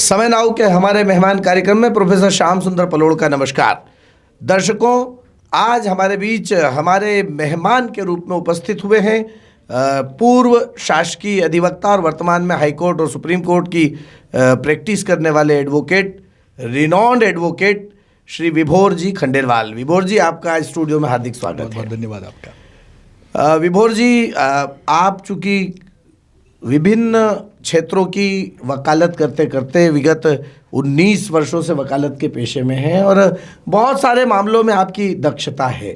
समय नाउ के हमारे मेहमान कार्यक्रम में प्रोफेसर श्याम सुंदर पलोड़ का नमस्कार। दर्शकों, आज हमारे बीच हमारे मेहमान के रूप में उपस्थित हुए हैं पूर्व शासकीय अधिवक्ता और वर्तमान में हाईकोर्ट और सुप्रीम कोर्ट की प्रैक्टिस करने वाले एडवोकेट, रिनॉन्ड एडवोकेट श्री विभोर जी खंडेलवाल। विभोर जी, आपका आज स्टूडियो में हार्दिक स्वागत है। बहुत धन्यवाद आपका। विभोर जी, आप चूँकि विभिन्न क्षेत्रों की वकालत करते करते विगत 19 वर्षों से वकालत के पेशे में हैं और बहुत सारे मामलों में आपकी दक्षता है,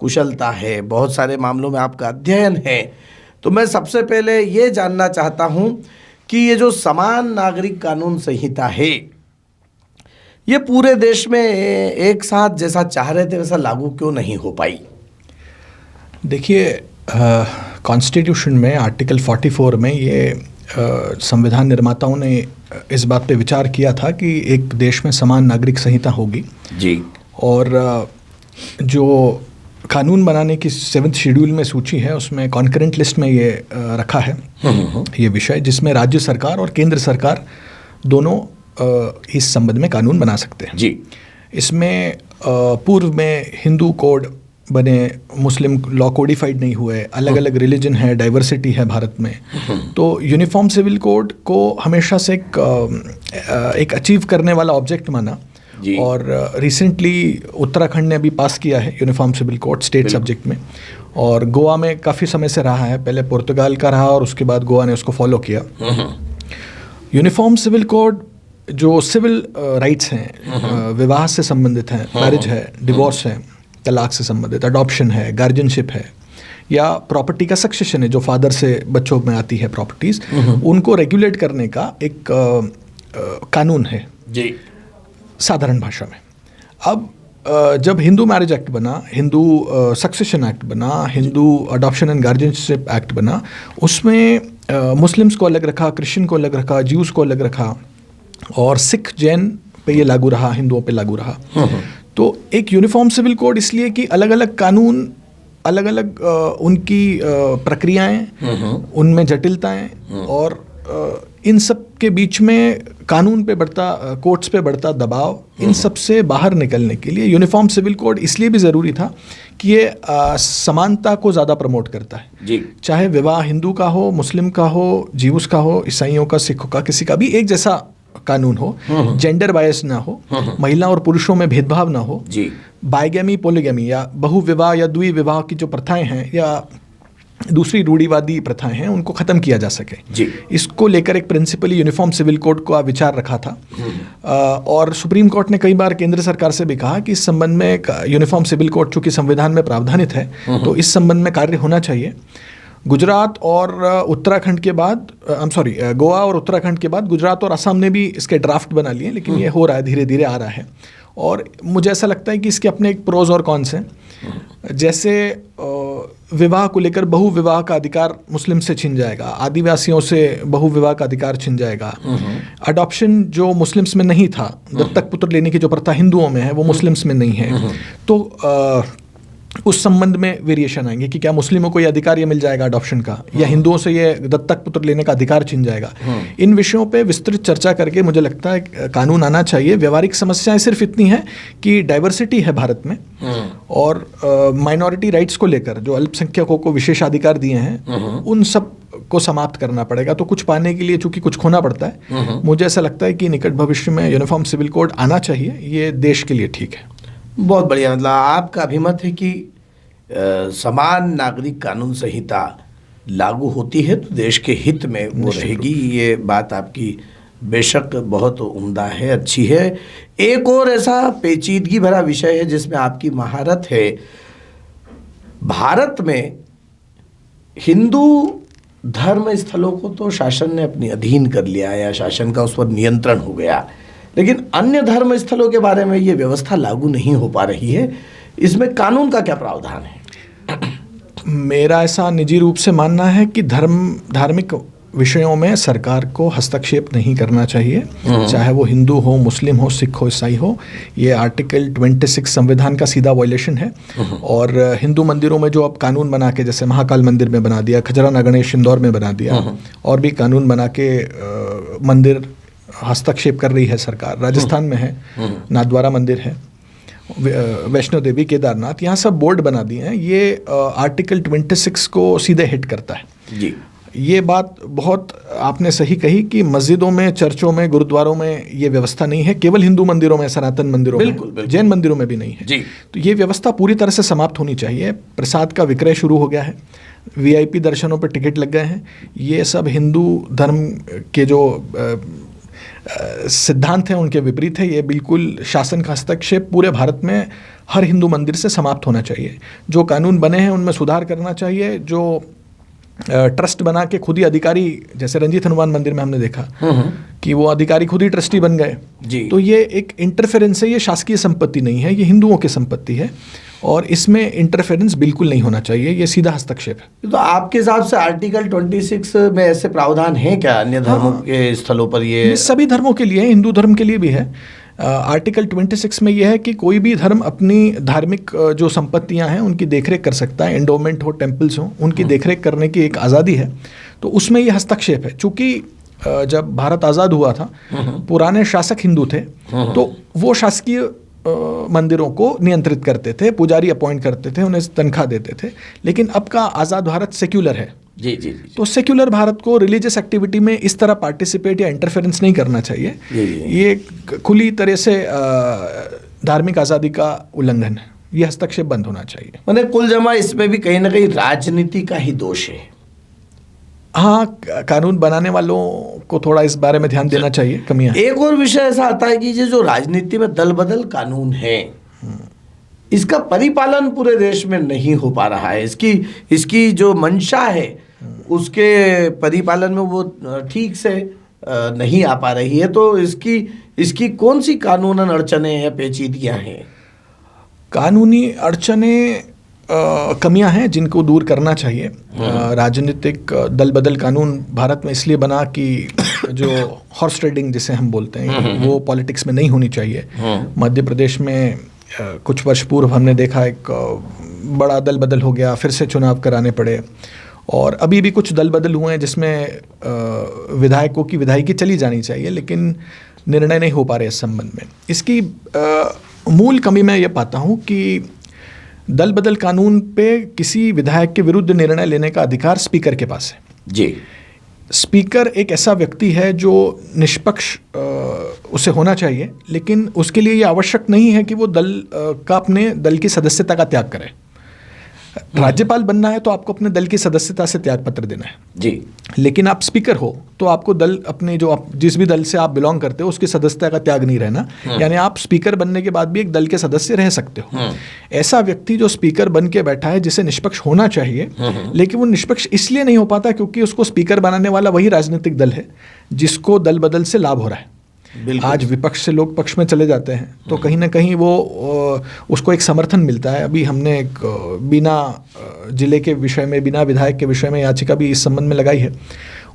कुशलता है, बहुत सारे मामलों में आपका अध्ययन है। तो मैं सबसे पहले ये जानना चाहता हूँ कि ये जो समान नागरिक कानून संहिता है, ये पूरे देश में एक साथ जैसा चाह रहे थे वैसा लागू क्यों नहीं हो पाई? देखिए, कॉन्स्टिट्यूशन में आर्टिकल 44 में ये संविधान निर्माताओं ने इस बात पे विचार किया था कि एक देश में समान नागरिक संहिता होगी जी। और जो कानून बनाने की 7th शेड्यूल में सूची है उसमें कॉन्करेंट लिस्ट में ये रखा है ये विषय, जिसमें राज्य सरकार और केंद्र सरकार दोनों इस संबंध में कानून बना सकते हैं जी। इसमें पूर्व में हिंदू कोड बने, मुस्लिम लॉ कोडिफाइड नहीं हुए, अलग अलग रिलीजन है, डाइवर्सिटी है भारत में। तो यूनिफॉर्म सिविल कोड को हमेशा से एक अचीव करने वाला ऑब्जेक्ट माना और रिसेंटली उत्तराखंड ने अभी पास किया है uniform civil code state subject में, और गोवा में काफ़ी समय से रहा है, पहले पुर्तगाल का रहा और उसके बाद गोवा ने उसको फॉलो किया। यूनिफॉर्म सिविल कोड जो सिविल राइट्स हैं, विवाह से संबंधित हैं, मैरिज है, डिवोर्स है, तलाक से संबंधित, अडॉप्शन है, गार्जियनशिप है, या प्रॉपर्टी का सक्सेशन है जो फादर से बच्चों में आती है प्रॉपर्टीज, उनको रेगुलेट करने का एक कानून है जी, साधारण भाषा में। अब जब हिंदू मैरिज एक्ट बना, हिंदू सक्सेशन एक्ट बना, Hindu adoption and guardianship act बना, उसमें मुस्लिम्स को अलग रखा, क्रिश्चियन को अलग रखा, ज्यूज़ को अलग रखा, और सिख जैन पे ये लागू रहा, हिंदुओं पे लागू रहा। तो एक यूनिफॉर्म सिविल कोड इसलिए कि अलग अलग कानून, अलग अलग उनकी प्रक्रियाएं, उनमें जटिलताएं, और इन सब के बीच में कानून पे बढ़ता, कोर्ट्स पे बढ़ता दबाव, इन सब से बाहर निकलने के लिए यूनिफॉर्म सिविल कोड इसलिए भी ज़रूरी था कि ये समानता को ज़्यादा प्रमोट करता है जी। चाहे विवाह हिंदू का हो, मुस्लिम का हो, जीवस का हो, ईसाइयों का, सिखों का, किसी का भी एक जैसा कानून हो, जेंडर बायस ना हो, महिला और पुरुषों में भेदभाव ना हो, बाइगेमी, पोलिगेमी या बहुविवाह या द्विविवाह की जो प्रथाएं हैं या दूसरी रूढ़िवादी प्रथाएं हैं, उनको ख़त्म किया जा सके जी। इसको लेकर एक प्रिंसिपली यूनिफॉर्म सिविल कोड का विचार रखा था। और सुप्रीम कोर्ट ने कई बार केंद्र सरकार से भी कहा कि इस संबंध में यूनिफॉर्म सिविल कोड चूँकि संविधान में प्रावधानित है तो इस संबंध में कार्य होना चाहिए। गुजरात और उत्तराखंड के बाद, गोवा और उत्तराखंड के बाद गुजरात और असम ने भी इसके ड्राफ्ट बना लिए, लेकिन ये हो रहा है, धीरे धीरे आ रहा है। और मुझे ऐसा लगता है कि इसके अपने एक प्रोज और कॉन्स हैं। जैसे विवाह को लेकर बहुविवाह का अधिकार मुस्लिम से छिन जाएगा, आदिवासियों से बहुविवाह का अधिकार छिन जाएगा, अडॉप्शन जो मुस्लिम्स में नहीं था, दत्तक पुत्र लेने की जो प्रथा हिंदुओं में है वो मुस्लिम्स में नहीं है, तो उस संबंध में वेरिएशन आएंगे कि क्या मुस्लिमों को ये अधिकार ये मिल जाएगा अडॉप्शन का, या हिंदुओं से ये दत्तक पुत्र लेने का अधिकार छिन जाएगा। इन विषयों पे विस्तृत चर्चा करके मुझे लगता है कानून आना चाहिए। व्यवहारिक समस्याएं सिर्फ इतनी हैं कि डाइवर्सिटी है भारत में, और माइनॉरिटी राइट्स को लेकर जो अल्पसंख्यकों को विशेषाधिकार दिए हैं उन सब को समाप्त करना पड़ेगा। तो कुछ पाने के लिए चूंकि कुछ खोना पड़ता है, मुझे ऐसा लगता है कि निकट भविष्य में यूनिफॉर्म सिविल कोड आना चाहिए, ये देश के लिए ठीक है। बहुत बढ़िया। मतलब आपका अभिमत है कि समान नागरिक कानून संहिता लागू होती है तो देश के हित में वो रहेगी। ये बात आपकी बेशक बहुत उम्दा है, अच्छी है। एक और ऐसा पेचीदगी भरा विषय है जिसमें आपकी महारत है। भारत में हिंदू धर्म स्थलों को तो शासन ने अपने अधीन कर लिया या शासन का उस पर नियंत्रण हो गया, लेकिन अन्य धर्म स्थलों के बारे में ये व्यवस्था लागू नहीं हो पा रही है। इसमें कानून का क्या प्रावधान है? मेरा ऐसा निजी रूप से मानना है कि धार्मिक विषयों में सरकार को हस्तक्षेप नहीं करना चाहिए, चाहे वो हिंदू हो, मुस्लिम हो, सिख हो, ईसाई हो। ये आर्टिकल 26 संविधान का सीधा वायलेशन है। और हिंदू मंदिरों में जो अब कानून बना के, जैसे महाकाल मंदिर में बना दिया, खजराना गणेश इंदौर में बना दिया, और भी कानून बना के मंदिर हस्तक्षेप कर रही है सरकार। राजस्थान में है, नाथद्वारा मंदिर है, वैष्णो देवी, केदारनाथ, यहाँ सब बोर्ड बना दिए हैं। ये आर्टिकल 26 को सीधे हिट करता है जी। ये बात बहुत आपने सही कही कि मस्जिदों में, चर्चों में, गुरुद्वारों में ये व्यवस्था नहीं है। केवल हिंदू मंदिरों में, सनातन मंदिरों में, जैन मंदिरों में भी नहीं है जी। तो ये व्यवस्था पूरी तरह से समाप्त होनी चाहिए। प्रसाद का विक्रय शुरू हो गया है, वीआईपी दर्शनों पर टिकट लग गए हैं। ये सब हिंदू धर्म के जो सिद्धांत हैं उनके विपरीत है। ये बिल्कुल शासन का हस्तक्षेप पूरे भारत में हर हिंदू मंदिर से समाप्त होना चाहिए। जो कानून बने हैं उनमें सुधार करना चाहिए। जो ट्रस्ट बना के खुद ही अधिकारी, जैसे रंजीत हनुमान मंदिर में हमने देखा कि वो अधिकारी खुद ही ट्रस्टी बन गए जी। तो ये एक इंटरफेरेंस है। ये शासकीय संपत्ति नहीं है, ये हिंदुओं की संपत्ति है और इसमें इंटरफेरेंस बिल्कुल नहीं होना चाहिए। ये सीधा हस्तक्षेप है। तो आपके हिसाब से आर्टिकल 26 में ऐसे प्रावधान हैं क्या अन्य धर्मों के स्थलों पर? ये सभी धर्मों के लिए, हिंदू धर्म के लिए भी है। आर्टिकल 26 में यह है कि कोई भी धर्म अपनी धार्मिक जो संपत्तियां हैं उनकी देखरेख कर सकता है। एंडोमेंट हो, टेम्पल्स हो, उनकी देखरेख करने की एक आज़ादी है। तो उसमें ये हस्तक्षेप है। चूँकि जब भारत आज़ाद हुआ था, पुराने शासक हिंदू थे तो वो शासकीय मंदिरों को नियंत्रित करते थे, पुजारी अपॉइंट करते थे, उन्हें तनख्वाह देते थे। लेकिन अब का आज़ाद भारत सेक्युलर है। जी जी जी। तो सेक्युलर भारत को रिलीजियस एक्टिविटी में इस तरह पार्टिसिपेट या इंटरफेरेंस नहीं करना चाहिए। जी। ये खुली तरह से धार्मिक आज़ादी का उल्लंघन है। ये हस्तक्षेप बंद होना चाहिए। मैंने कुल जमा इसमें भी कहीं ना कहीं राजनीति का ही दोष है। हाँ, कानून बनाने वालों को थोड़ा इस बारे में ध्यान देना चाहिए, कमियां। एक और विषय ऐसा आता है कि ये जो राजनीति में दल बदल कानून है, इसका परिपालन पूरे देश में नहीं हो पा रहा है। इसकी जो मंशा है उसके परिपालन में वो ठीक से नहीं आ पा रही है। तो इसकी कौन सी कानूनन अड़चनें या पेचीदगियां हैं? कानूनी अड़चनें, कमियां हैं जिनको दूर करना चाहिए। राजनीतिक दल बदल कानून भारत में इसलिए बना कि जो हॉर्स ट्रेडिंग जिसे हम बोलते हैं वो पॉलिटिक्स में नहीं होनी चाहिए। मध्य प्रदेश में कुछ वर्ष पूर्व हमने देखा एक बड़ा दल बदल हो गया, फिर से चुनाव कराने पड़े। और अभी भी कुछ दल बदल हुए हैं जिसमें विधायकों की विधायकी चली जानी चाहिए, लेकिन निर्णय नहीं हो पा रहे इस संबंध में। इसकी मूल कमी मैं ये पाता हूँ कि दल बदल कानून पे किसी विधायक के विरुद्ध निर्णय लेने का अधिकार स्पीकर के पास है। जी। स्पीकर एक ऐसा व्यक्ति है जो निष्पक्ष उसे होना चाहिए, लेकिन उसके लिए ये आवश्यक नहीं है कि वो अपने दल की सदस्यता का त्याग करे। राज्यपाल बनना है तो आपको अपने दल की सदस्यता से त्याग पत्र देना है जी। लेकिन आप स्पीकर हो तो आपको दल, अपने जो आप जिस भी दल से आप बिलोंग करते हो उसकी सदस्यता का त्याग नहीं रहना। यानी आप स्पीकर बनने के बाद भी एक दल के सदस्य रह सकते हो। ऐसा व्यक्ति जो स्पीकर बन के बैठा है, जिसे निष्पक्ष होना चाहिए, लेकिन वो निष्पक्ष इसलिए नहीं हो पाता क्योंकि उसको स्पीकर बनाने वाला वही राजनीतिक दल है जिसको दल बदल से लाभ हो रहा है। आज विपक्ष से लोग पक्ष में चले जाते हैं तो कहीं ना कहीं वो उसको एक समर्थन मिलता है। अभी हमने एक बीना जिले के विषय में, बीना विधायक के विषय में याचिका भी इस संबंध में लगाई है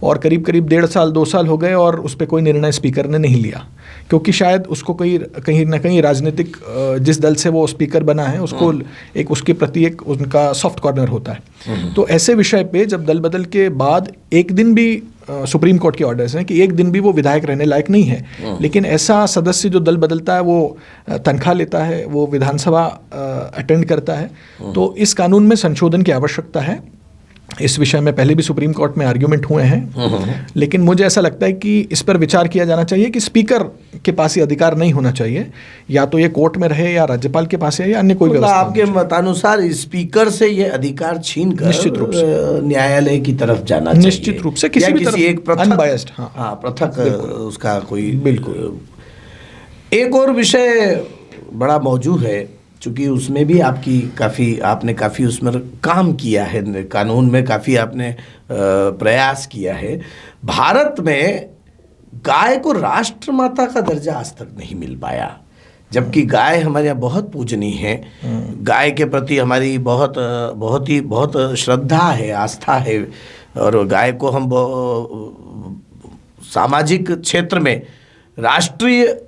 और करीब करीब 1.5 साल 2 साल हो गए और उस पर कोई निर्णय स्पीकर ने नहीं लिया, क्योंकि शायद उसको कहीं ना कहीं राजनीतिक जिस दल से वो स्पीकर बना है उसको एक उसके प्रति एक उनका सॉफ्ट कॉर्नर होता है। तो ऐसे विषय पे जब दल बदल के बाद एक दिन भी सुप्रीम कोर्ट के ऑर्डर्स हैं कि एक दिन भी वो विधायक रहने लायक नहीं है, लेकिन ऐसा सदस्य जो दल बदलता है वो तनख्वाह लेता है, वो विधानसभा अटेंड करता है। तो इस कानून में संशोधन की आवश्यकता है। इस विषय में पहले भी सुप्रीम कोर्ट में आर्ग्यूमेंट हुए हैं, लेकिन मुझे ऐसा लगता है कि इस पर विचार किया जाना चाहिए कि स्पीकर के पास ये अधिकार नहीं होना चाहिए, या तो ये कोर्ट में रहे या राज्यपाल के पास है या अन्य कोई व्यवस्था। आपके मतानुसार स्पीकर से ये अधिकार छीन कर निश्चित रूप से न्यायालय की तरफ जाना चाहिए, निश्चित रूप से किसी भी तरफ, एक अनबायस्ड, पृथक उसका कोई बिल्कुल। एक और विषय बड़ा मौजूद है, चूँकि उसमें भी आपने काफ़ी उसमें काम किया है, कानून में काफ़ी आपने प्रयास किया है। भारत में गाय को राष्ट्रमाता का दर्जा आज तक नहीं मिल पाया, जबकि गाय हमारे यहाँ बहुत पूजनीय है। गाय के प्रति हमारी बहुत श्रद्धा है, आस्था है, और गाय को हम सामाजिक क्षेत्र में राष्ट्रीय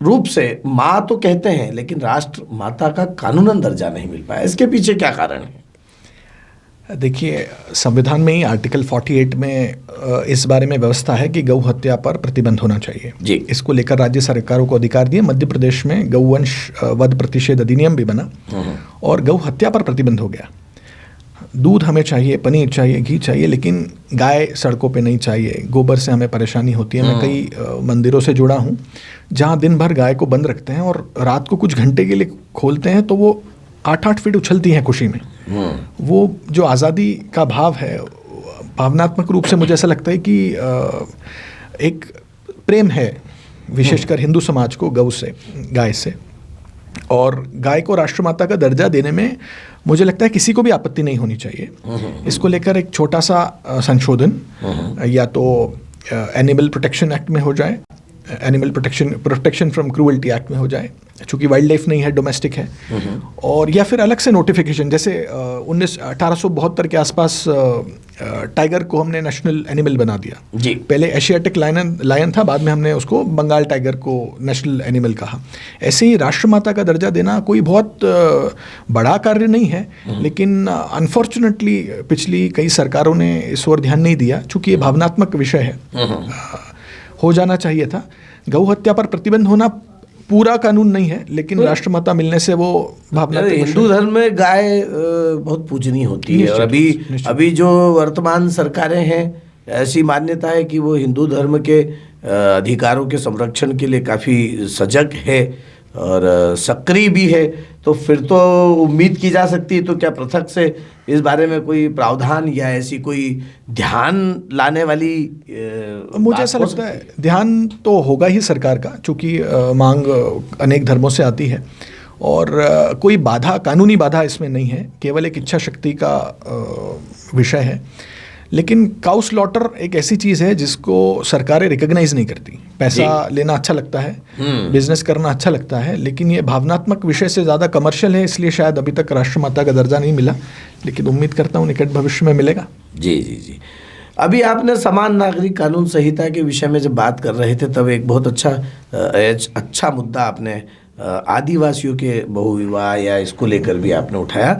रूप से माँ तो कहते हैं, लेकिन राष्ट्र माता का कानूनन दर्जा नहीं मिल पाया। इसके पीछे क्या कारण है? देखिए, संविधान में ही आर्टिकल 48 में इस बारे में व्यवस्था है कि गौ हत्या पर प्रतिबंध होना चाहिए जी। इसको लेकर राज्य सरकारों को अधिकार दिए। मध्य प्रदेश में गौवंश वध प्रतिषेध अधिनियम भी बना और गौ हत्या पर प्रतिबंध हो गया। दूध हमें चाहिए, पनीर चाहिए, घी चाहिए, लेकिन गाय सड़कों पे नहीं चाहिए। गोबर से हमें परेशानी होती है। मैं कई मंदिरों से जुड़ा हूँ जहाँ दिन भर गाय को बंद रखते हैं और रात को कुछ घंटे के लिए खोलते हैं तो वो 8-8 फीट उछलती हैं खुशी में। वो जो आज़ादी का भाव है, भावनात्मक रूप से मुझे ऐसा लगता है कि एक प्रेम है विशेषकर हिंदू समाज को गौ से, गाय से। और गाय को राष्ट्रमाता का दर्जा देने में मुझे लगता है किसी को भी आपत्ति नहीं होनी चाहिए। इसको लेकर एक छोटा सा संशोधन या तो एनिमल प्रोटेक्शन एक्ट में हो जाए, animal protection from cruelty act में हो जाए, चूँकि वाइल्ड लाइफ नहीं है, डोमेस्टिक है, और या फिर अलग से नोटिफिकेशन, जैसे 1872 के आसपास टाइगर को हमने नेशनल एनिमल बना दिया जी। पहले एशियाटिक लायन था, बाद में हमने उसको बंगाल टाइगर को नेशनल एनिमल कहा। ऐसे ही राष्ट्रमाता का दर्जा देना कोई बहुत बड़ा कार्य नहीं है, लेकिन अनफॉर्चुनेटली पिछली कई सरकारों ने इस ओर ध्यान नहीं दिया। चूँकि ये भावनात्मक विषय है, हो जाना चाहिए था। गौ हत्या पर प्रतिबंध होना पूरा कानून नहीं है, लेकिन राष्ट्रमाता मिलने से वो भावना। हिंदू धर्म में गाय बहुत पूजनीय होती है और अभी जो वर्तमान सरकारें हैं, ऐसी मान्यता है कि वो हिंदू धर्म के अधिकारों के संरक्षण के लिए काफ़ी सजग है और सक्रिय भी है। तो फिर तो उम्मीद की जा सकती है, तो क्या पृथक से इस बारे में कोई प्रावधान या ऐसी कोई ध्यान लाने वाली मुझे ऐसा लगता है ध्यान तो होगा ही सरकार का, चूँकि मांग अनेक धर्मों से आती है और कोई बाधा, कानूनी बाधा इसमें नहीं है, केवल एक इच्छा शक्ति का विषय है। लेकिन काउ स्लॉटर एक ऐसी चीज़ है जिसको सरकारें रिकॉग्नाइज नहीं करती। पैसा लेना अच्छा लगता है, बिजनेस करना अच्छा लगता है, लेकिन ये भावनात्मक विषय से ज़्यादा कमर्शियल है, इसलिए शायद अभी तक राष्ट्रमाता का दर्जा नहीं मिला, लेकिन उम्मीद करता हूँ निकट भविष्य में मिलेगा। जी जी जी। अभी आपने समान नागरिक कानून संहिता के विषय में जब बात कर रहे थे, तब एक बहुत अच्छा मुद्दा आपने आदिवासियों के बहुविवाह या इसको लेकर भी आपने उठाया।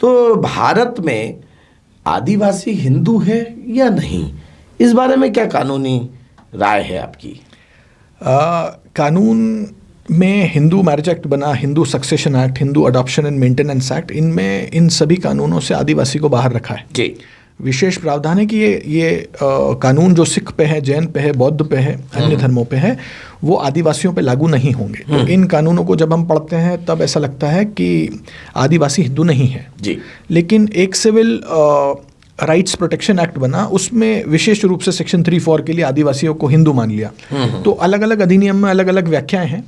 तो भारत में आदिवासी हिंदू है या नहीं, इस बारे में क्या कानूनी राय है आपकी? कानून में हिंदू मैरिज एक्ट बना, Hindu succession act, Hindu adoption and maintenance act, इनमें इन सभी कानूनों से आदिवासी को बाहर रखा है जी। विशेष प्रावधान है कि ये कानून जो सिख पे है, जैन पे है, बौद्ध पे है, अन्य धर्मों पे है, वो आदिवासियों पे लागू नहीं होंगे। तो इन कानूनों को जब हम पढ़ते हैं तब ऐसा लगता है कि आदिवासी हिंदू नहीं है जी। लेकिन एक सिविल राइट्स प्रोटेक्शन एक्ट बना, उसमें विशेष रूप से सेक्शन 3(4) के लिए आदिवासियों को हिंदू मान लिया। तो अलग अलग अधिनियम में अलग अलग व्याख्याएं हैं।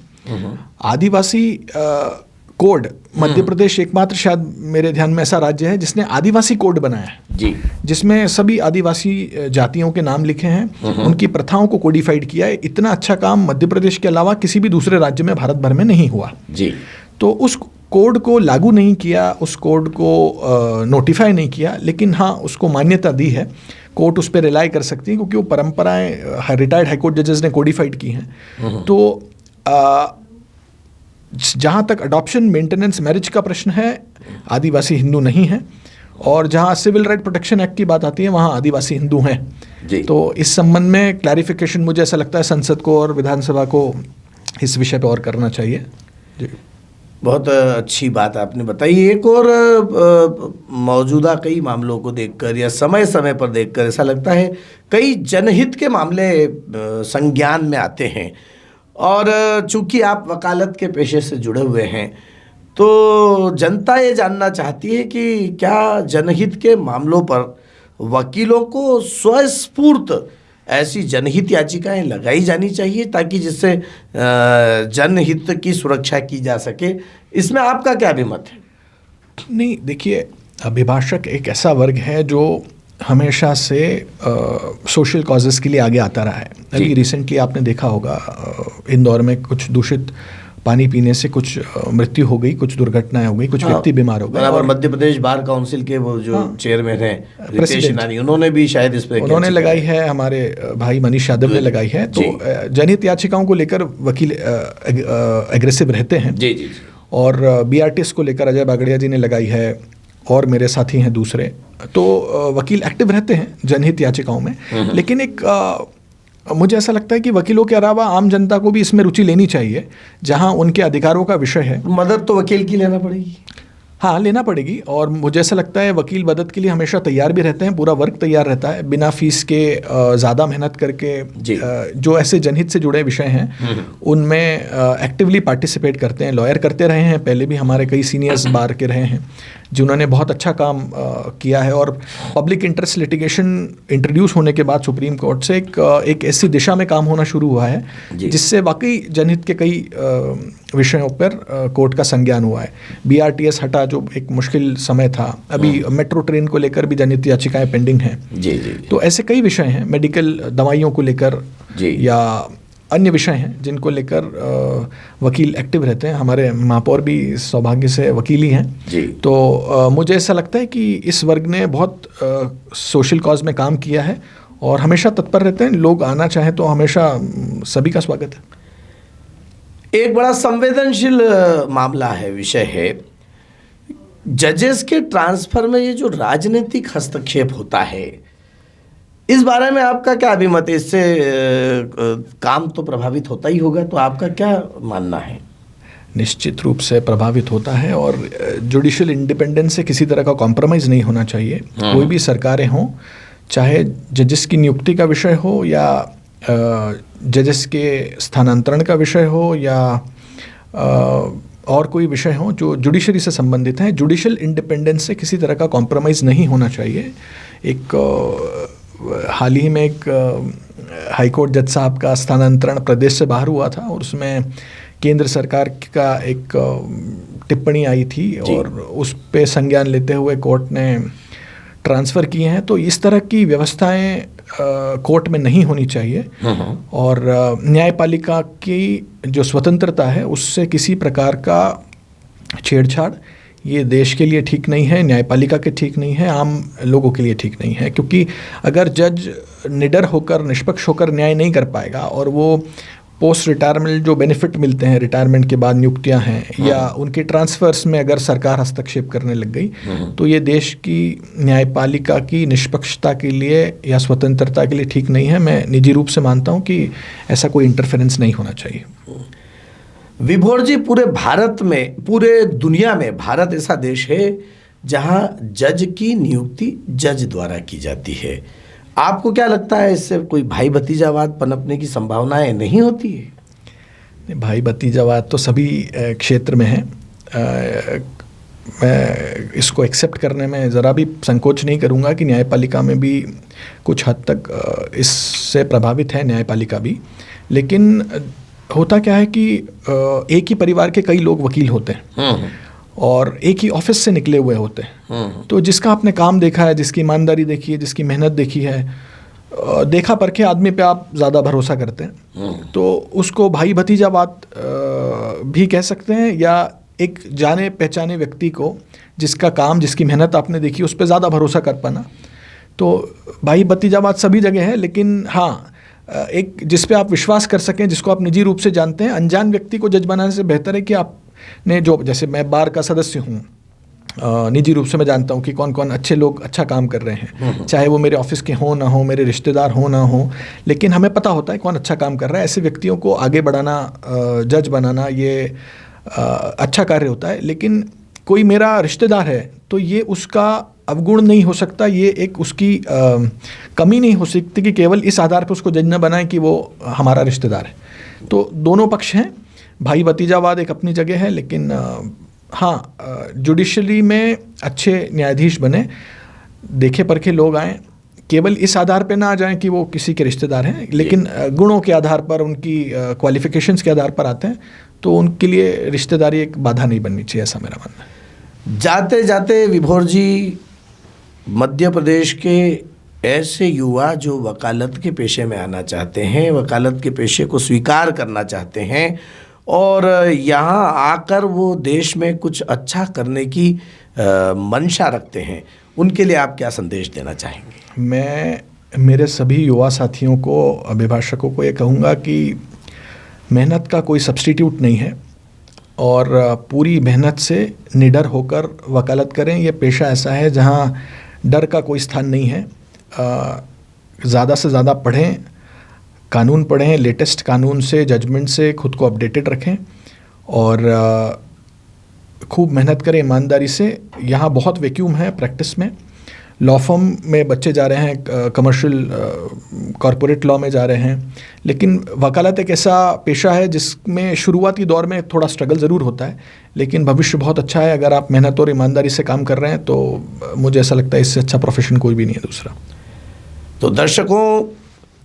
आदिवासी कोड, मध्य प्रदेश एकमात्र शायद मेरे ध्यान में ऐसा राज्य है जिसने आदिवासी कोड बनाया है जी, जिसमें सभी आदिवासी जातियों के नाम लिखे हैं, उनकी प्रथाओं को कोडिफाइड किया है। इतना अच्छा काम मध्य प्रदेश के अलावा किसी भी दूसरे राज्य में भारत भर में नहीं हुआ जी। तो उस कोड को लागू नहीं किया, उस कोड को नोटिफाई नहीं किया, लेकिन हाँ उसको मान्यता दी है। कोर्ट उस पर रिलाई कर सकती है क्योंकि वो परंपराएं रिटायर्ड हाईकोर्ट जजेस ने कोडिफाइड की हैं। तो जहाँ तक अडॉप्शन, मेंटेनेंस, मैरिज का प्रश्न है, आदिवासी हिंदू नहीं है। और जहाँ सिविल राइट प्रोटेक्शन एक्ट की बात आती है वहाँ आदिवासी हिंदू हैं जी। तो इस संबंध में क्लैरिफिकेशन मुझे ऐसा लगता है संसद को और विधानसभा को इस विषय पर और करना चाहिए जी। बहुत अच्छी बात आपने बताई। एक और मौजूदा कई मामलों को देखकर या समय समय पर देखकर ऐसा लगता है कई जनहित के मामले संज्ञान में आते हैं, और चूंकि आप वकालत के पेशे से जुड़े हुए हैं तो जनता ये जानना चाहती है कि क्या जनहित के मामलों पर वकीलों को स्वस्फूर्त ऐसी जनहित याचिकाएं लगाई जानी चाहिए ताकि जिससे जनहित की सुरक्षा की जा सके। इसमें आपका क्या अभिमत है? नहीं, देखिए, अभिभाषक एक ऐसा वर्ग है जो हमेशा से सोशल कॉजेज़ के लिए आगे आता रहा है। अभी रिसेंटली आपने देखा होगा इंदौर में कुछ दूषित पानी पीने से कुछ मृत्यु हो गई, कुछ दुर्घटनाएं हो गई, कुछ व्यक्ति बीमार हो गए। और मध्य प्रदेश बार काउंसिल के वो जो चेयरमैन हैं रितेश नानी, उन्होंने भी शायद इस पे उन्होंने लगाई है, हमारे भाई मनीष यादव ने लगाई है। तो जनहित याचिकाओं को लेकर वकील एग्रेसिव रहते हैं जी जी। और BRTS को लेकर अजय बागड़िया जी ने लगाई है और मेरे साथी हैं दूसरे, तो वकील एक्टिव रहते हैं जनहित याचिकाओं में, लेकिन एक मुझे ऐसा लगता है कि वकीलों के अलावा आम जनता को भी इसमें रुचि लेनी चाहिए, जहां उनके अधिकारों का विषय है। मदद तो वकील की लेना पड़ेगी। हाँ, लेना पड़ेगी, और मुझे ऐसा लगता है वकील मदद के लिए हमेशा तैयार भी रहते हैं, पूरा वर्क तैयार रहता है, बिना फीस के ज़्यादा मेहनत करके जो ऐसे जनहित से जुड़े विषय हैं उनमें एक्टिवली पार्टिसिपेट करते हैं। लॉयर करते रहे हैं, पहले भी हमारे कई सीनियर्स बार के रहे हैं जिन्होंने बहुत अच्छा काम किया है, और पब्लिक इंटरेस्ट लिटिगेशन इंट्रोड्यूस होने के बाद सुप्रीम कोर्ट से एक ऐसी दिशा में काम होना शुरू हुआ है जिससे वाकई जनहित के कई विषयों पर कोर्ट का संज्ञान हुआ है। BRTS हटा, जो एक मुश्किल समय था, अभी मेट्रो ट्रेन को लेकर भी जनहित याचिकाएं पेंडिंग हैं। तो ऐसे कई विषय हैं, मेडिकल दवाइयों को लेकर या अन्य विषय हैं जिनको लेकर वकील एक्टिव रहते हैं। हमारे महापौर भी सौभाग्य से वकील ही हैं। तो मुझे ऐसा लगता है कि इस वर्ग ने बहुत सोशल कॉज में काम किया है और हमेशा तत्पर रहते हैं। लोग आना चाहें तो हमेशा सभी का स्वागत है। एक बड़ा संवेदनशील मामला है, विषय है, जजेस के ट्रांसफर में ये जो राजनीतिक हस्तक्षेप होता है, इस बारे में आपका क्या अभिमत है? इससे काम तो प्रभावित होता ही होगा, तो आपका क्या मानना है? निश्चित रूप से प्रभावित होता है, और जुडिशियल इंडिपेंडेंस से किसी तरह का कॉम्प्रोमाइज़ नहीं होना चाहिए। कोई भी सरकारें हों, चाहे जजेस की नियुक्ति का विषय हो या जजेस के स्थानांतरण का विषय हो या और कोई विषय हो जो जुडिशरी से संबंधित हैं, जुडिशियल इंडिपेंडेंस से किसी तरह का कॉम्प्रोमाइज़ नहीं होना चाहिए। एक हाल ही में एक हाईकोर्ट जज साहब का स्थानांतरण प्रदेश से बाहर हुआ था, और उसमें केंद्र सरकार का एक टिप्पणी आई थी और उस पे संज्ञान लेते हुए कोर्ट ने ट्रांसफ़र किए हैं। तो इस तरह की व्यवस्थाएं कोर्ट में नहीं होनी चाहिए, और न्यायपालिका की जो स्वतंत्रता है उससे किसी प्रकार का छेड़छाड़ ये देश के लिए ठीक नहीं है, न्यायपालिका के ठीक नहीं है, आम लोगों के लिए ठीक नहीं है। क्योंकि अगर जज निडर होकर, निष्पक्ष होकर न्याय नहीं कर पाएगा, और वो पोस्ट रिटायरमेंट जो बेनिफिट मिलते हैं, रिटायरमेंट के बाद नियुक्तियां हैं, या उनके ट्रांसफर्स में अगर सरकार हस्तक्षेप करने लग गई, तो ये देश की न्यायपालिका की निष्पक्षता के लिए या स्वतंत्रता के लिए ठीक नहीं है। मैं निजी रूप से मानता हूँ कि ऐसा कोई इंटरफेरेंस नहीं होना चाहिए। विभोर जी, पूरे भारत में, पूरे दुनिया में भारत ऐसा देश है जहां जज की नियुक्ति जज द्वारा की जाती है। आपको क्या लगता है, इससे कोई भाई भतीजावाद पनपने की संभावनाएं नहीं होती है? भाई भतीजावाद तो सभी क्षेत्र में है। मैं इसको एक्सेप्ट करने में ज़रा भी संकोच नहीं करूँगा कि न्यायपालिका में भी कुछ हद तक इससे प्रभावित है न्यायपालिका भी। लेकिन होता क्या है कि एक ही परिवार के कई लोग वकील होते हैं और एक ही ऑफिस से निकले हुए होते हैं। तो जिसका आपने काम देखा है, जिसकी ईमानदारी देखी है, जिसकी मेहनत देखी है, देखा परखे आदमी पे आप ज़्यादा भरोसा करते हैं। तो उसको भाई भतीजावाद भी कह सकते हैं, या एक जाने पहचाने व्यक्ति को जिसका काम, जिसकी मेहनत आपने देखी, उस पर ज़्यादा भरोसा कर पाना। तो भाई भतीजावाद सभी जगह है, लेकिन हाँ, एक जिस पे आप विश्वास कर सकें, जिसको आप निजी रूप से जानते हैं, अनजान व्यक्ति को जज बनाने से बेहतर है कि आपने जो, जैसे मैं बार का सदस्य हूँ, निजी रूप से मैं जानता हूँ कि कौन कौन अच्छे लोग अच्छा काम कर रहे हैं, चाहे वो मेरे ऑफिस के हों ना हो, मेरे रिश्तेदार हों ना हो, लेकिन हमें पता होता है कौन अच्छा काम कर रहा है। ऐसे व्यक्तियों को आगे बढ़ाना, जज बनाना, ये अच्छा कार्य होता है। लेकिन कोई मेरा रिश्तेदार है तो ये उसका अवगुण नहीं हो सकता, ये एक उसकी कमी नहीं हो सकती कि केवल इस आधार पर उसको जज न बनाएं कि वो हमारा रिश्तेदार है। तो दोनों पक्ष हैं, भाई भतीजावाद एक अपनी जगह है, लेकिन हाँ, जुडिशरी में अच्छे न्यायाधीश बने, देखे परखे लोग आएँ, केवल इस आधार पे ना आ जाएं कि वो किसी के रिश्तेदार हैं, लेकिन गुणों के आधार पर, उनकी क्वालिफिकेशंस के आधार पर आते हैं, तो उनके लिए रिश्तेदारी एक बाधा नहीं बननी चाहिए, ऐसा मेरा मानना है। जाते जाते विभोर जी, मध्य प्रदेश के ऐसे युवा जो वकालत के पेशे में आना चाहते हैं, वकालत के पेशे को स्वीकार करना चाहते हैं और यहाँ आकर वो देश में कुछ अच्छा करने की मंशा रखते हैं, उनके लिए आप क्या संदेश देना चाहेंगे? मैं मेरे सभी युवा साथियों को, अभिभाषकों को ये कहूँगा कि मेहनत का कोई सब्स्टिट्यूट नहीं है। और पूरी मेहनत से निडर होकर वकालत करें। ये पेशा ऐसा है जहाँ डर का कोई स्थान नहीं है। ज़्यादा से ज़्यादा पढ़ें, कानून पढ़ें, लेटेस्ट कानून से, जजमेंट से खुद को अपडेटेड रखें और खूब मेहनत करें ईमानदारी से। यहाँ बहुत वैक्यूम है प्रैक्टिस में। लॉ फर्म में बच्चे जा रहे हैं, कमर्शियल कॉरपोरेट लॉ में जा रहे हैं, लेकिन वकालत एक ऐसा पेशा है जिसमें शुरुआती दौर में थोड़ा स्ट्रगल ज़रूर होता है, लेकिन भविष्य बहुत अच्छा है। अगर आप मेहनत और ईमानदारी से काम कर रहे हैं तो मुझे ऐसा लगता है इससे अच्छा प्रोफेशन कोई भी नहीं है दूसरा। तो दर्शकों,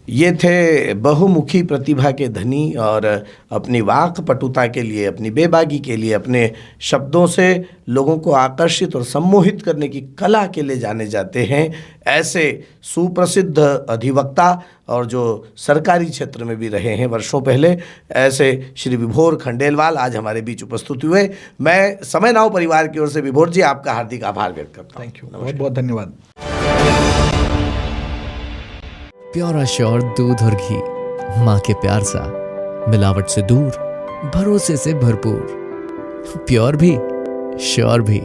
ये थे बहुमुखी प्रतिभा के धनी और अपनी वाक पटुता के लिए, अपनी बेबागी के लिए, अपने शब्दों से लोगों को आकर्षित और सम्मोहित करने की कला के लिए जाने जाते हैं ऐसे सुप्रसिद्ध अधिवक्ता, और जो सरकारी क्षेत्र में भी रहे हैं वर्षों पहले, ऐसे श्री विभोर खंडेलवाल आज हमारे बीच उपस्थित हुए। मैं समय नाउ परिवार की ओर से विभोर जी आपका हार्दिक आभार व्यक्त करता हूँ। थैंक यू, बहुत बहुत धन्यवाद। प्योर श्योर दूध और घी, माँ के प्यार सा, मिलावट से दूर, भरोसे से भरपूर, प्योर भी श्योर भी।